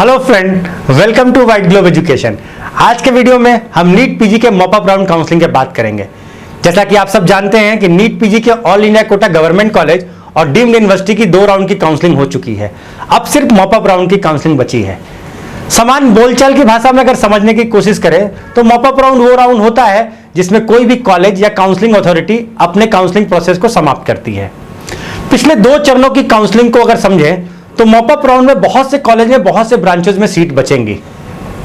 Hello friend, welcome to White Globe Education. आज के video में हम नीट पीजी के मॉप अप राउंड काउंसलिंग की बात करेंगे। जैसा कि आप सब जानते हैं कि नीट पीजी के all India quota government college और डीम्ड यूनिवर्सिटी की 2 राउंड की काउंसलिंग हो चुकी है। अब सिर्फ मॉप अप राउंड की काउंसलिंग बची है। समान बोलचाल की भाषा में अगर समझने की कोशिश करें तो मॉप अप राउंड वो राउंड होता है जिसमें कोई भी कॉलेज या काउंसलिंग अथॉरिटी अपने काउंसलिंग प्रोसेस को समाप्त करती है। पिछले 2 चरणों की काउंसलिंग को अगर समझें तो मॉप अप राउंड में बहुत से कॉलेज में बहुत से ब्रांचेस में सीट बचेंगी।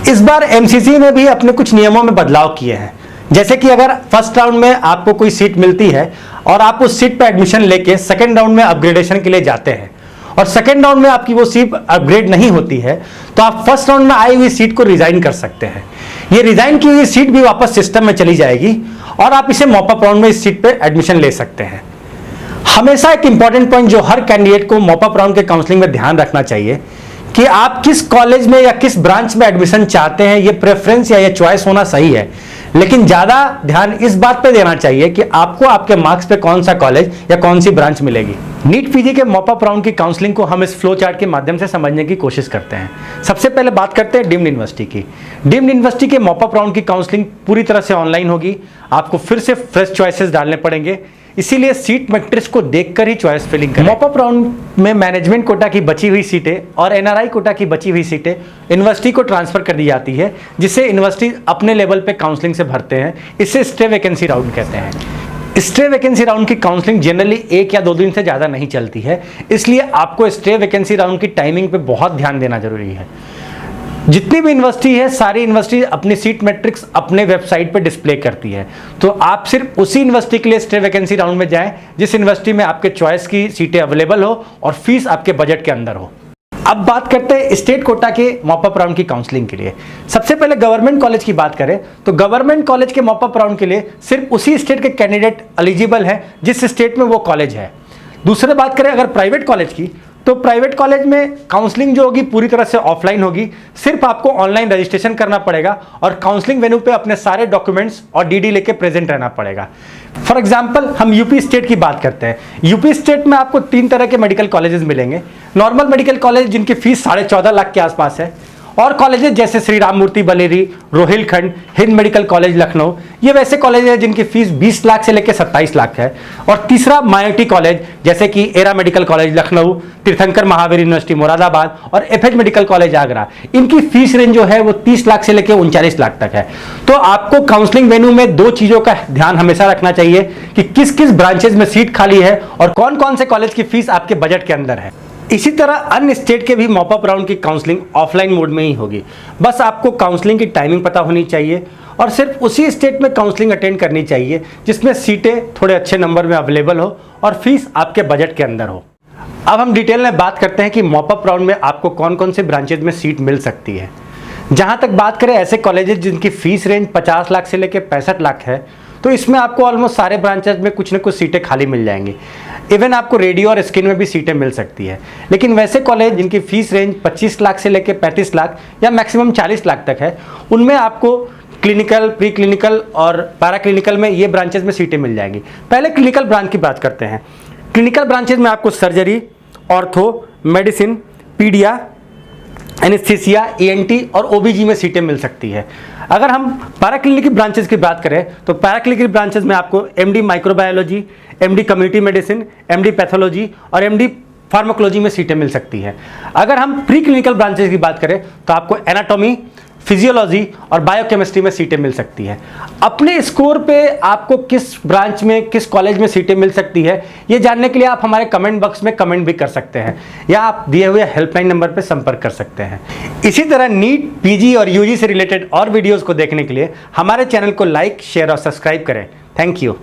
इस बार एमसीसी ने भी अपने कुछ नियमों में बदलाव किए हैं। जैसे कि अगर फर्स्ट राउंड में आपको कोई सीट मिलती है और आप उस सीट पर एडमिशन लेके सेकेंड राउंड में अपग्रेडेशन के लिए जाते हैं और सेकेंड राउंड में आपकी वो सीट अपग्रेड नहीं होती है तो आप फर्स्ट राउंड में आई हुई सीट को रिजाइन कर सकते हैं। ये रिजाइन की हुई सीट भी वापस सिस्टम में चली जाएगी और आप इसे मॉप अप राउंड में इस सीट पर एडमिशन ले सकते हैं। हमेशा एक इंपॉर्टेंट पॉइंट जो हर कैंडिडेट को मॉप अप राउंड के काउंसलिंग में ध्यान रखना चाहिए कि आप किस कॉलेज में या किस ब्रांच में एडमिशन चाहते हैं। ये प्रेफरेंस या ये चॉइस होना सही है, लेकिन ज्यादा ध्यान इस बात पे देना चाहिए कि आपको आपके मार्क्स पे कौन सा कॉलेज या कौन सी ब्रांच मिलेगी। नीट पीजी के मॉप अप राउंड की काउंसलिंग को हम इस फ्लो चार्ट के माध्यम से समझने की कोशिश करते हैं। सबसे पहले बात करते हैं डीम्ड यूनिवर्सिटी की। डीम्ड यूनिवर्सिटी के मॉप अप राउंड की काउंसलिंग पूरी तरह से ऑनलाइन होगी। आपको फिर से फ्रेश चॉइसेस डालने पड़ेंगे, इसीलिए सीट मैट्रिक्स को देखकर ही चॉइस फिलिंग करें। मॉप अप राउंड में मैनेजमेंट कोटा की बची हुई सीटें और एनआरआई कोटा की बची हुई सीटें यूनिवर्सिटी को ट्रांसफर कर दी जाती है, जिसे यूनिवर्सिटी अपने लेवल पे काउंसलिंग से भरते हैं। इसे स्टे वैकेंसी राउंड कहते हैं। स्टे वैकेंसी राउंड की काउंसलिंग जनरली 1 या 2 दिन से ज़्यादा नहीं चलती है, इसलिए आपको स्टे वैकेंसी राउंड की टाइमिंग पे बहुत ध्यान देना जरूरी है। जितनी भी यूनिवर्सिटी है, सारी यूनिवर्सिटी अपनी सीट मैट्रिक्स अपने वेबसाइट पे डिस्प्ले करती है, तो आप सिर्फ उसी यूनिवर्सिटी के लिए स्टे वैकेंसी राउंड में जाएं जिस यूनिवर्सिटी में आपके चॉइस की सीटें अवेलेबल हो और फीस आपके बजट के अंदर हो। अब बात करते हैं स्टेट कोटा के मॉप अप राउंड की काउंसलिंग के लिए। सबसे पहले गवर्नमेंट कॉलेज की बात करें तो गवर्नमेंट कॉलेज के मॉप अप राउंड के लिए सिर्फ उसी स्टेट के कैंडिडेट एलिजिबल है जिस स्टेट में वो कॉलेज है। दूसरी बात करें अगर प्राइवेट कॉलेज की, तो प्राइवेट कॉलेज में काउंसलिंग जो होगी पूरी तरह से ऑफलाइन होगी। सिर्फ आपको ऑनलाइन रजिस्ट्रेशन करना पड़ेगा और काउंसलिंग वेन्यू पे अपने सारे डॉक्यूमेंट्स और डीडी लेके प्रेजेंट रहना पड़ेगा। फॉर एग्जांपल हम यूपी स्टेट की बात करते हैं। यूपी स्टेट में आपको 3 तरह के मेडिकल कॉलेजेस मिलेंगे। नॉर्मल मेडिकल कॉलेज जिनकी फीस 14.5 लाख के आसपास है, और कॉलेजेस जैसे श्री राम मूर्ति बलेरी, रोहिलखंड, हिंद मेडिकल कॉलेज लखनऊ, ये वैसे कॉलेज है जिनकी फीस 20 लाख से लेकर 27 लाख है। और तीसरा माइनॉरिटी कॉलेज जैसे कि एरा मेडिकल कॉलेज लखनऊ, तीर्थंकर महावीर यूनिवर्सिटी मुरादाबाद और एफएच मेडिकल कॉलेज आगरा, इनकी फीस रेंज जो है वो 30 लाख से लेकर 39 लाख तक है। तो आपको काउंसलिंग वेन्यू में 2 चीजों का ध्यान हमेशा रखना चाहिए कि किस किस ब्रांचेज में सीट खाली है और कौन कौन से कॉलेज की फीस आपके बजट के अंदर है। इसी तरह अन्य स्टेट के भी मॉप अप राउंड की काउंसलिंग ऑफलाइन मोड में ही होगी। बस आपको काउंसलिंग की टाइमिंग पता होनी चाहिए और सिर्फ उसी स्टेट में काउंसलिंग अटेंड करनी चाहिए जिसमें सीटें थोड़े अच्छे नंबर में अवेलेबल हो और फीस आपके बजट के अंदर हो। अब हम डिटेल में बात करते हैं कि मॉप अप राउंड में आपको कौन कौन से ब्रांचेज में सीट मिल सकती है। जहां तक बात करें ऐसे कॉलेजेस जिनकी फीस रेंज 50 लाख से लेकर 65 लाख है, तो इसमें आपको ऑलमोस्ट सारे ब्रांचेज में कुछ न कुछ सीटें खाली मिल जाएंगी। इवन आपको रेडियो और स्किन में भी सीटें मिल सकती है। लेकिन वैसे कॉलेज जिनकी फीस रेंज 25 लाख से लेकर 35 लाख या मैक्सिमम 40 लाख तक है, उनमें आपको क्लिनिकल, प्री क्लिनिकल और पैरा क्लिनिकल में ये ब्रांचेज में सीटें मिल जाएंगी। पहले क्लिनिकल ब्रांच की बात करते हैं। क्लिनिकल ब्रांचेज में आपको surgery, ortho, medicine, pedia, anaesthesia, ENT और ओबीजी में सीटें मिल सकती है। अगर हम पैराक्लिनिकल ब्रांचेस की बात करें तो पैराक्लिनिकल ब्रांचेस में आपको MD microbiology, MD community medicine, MD pathology और एमडी फार्माकोलॉजी में सीटें मिल सकती हैं। अगर हम प्री क्लिनिकल ब्रांचेस की बात करें तो आपको एनाटॉमी, फिजियोलॉजी और बायोकेमिस्ट्री में सीटें मिल सकती है। अपने स्कोर पे आपको किस ब्रांच में, किस कॉलेज में सीटें मिल सकती है, ये जानने के लिए आप हमारे कमेंट बॉक्स में कमेंट भी कर सकते हैं या आप दिए हुए हेल्पलाइन नंबर पर संपर्क कर सकते हैं। इसी तरह नीट, पीजी और यूजी से रिलेटेड और वीडियोज़ को देखने के लिए हमारे चैनल को लाइक, शेयर और सब्सक्राइब करें। Thank you.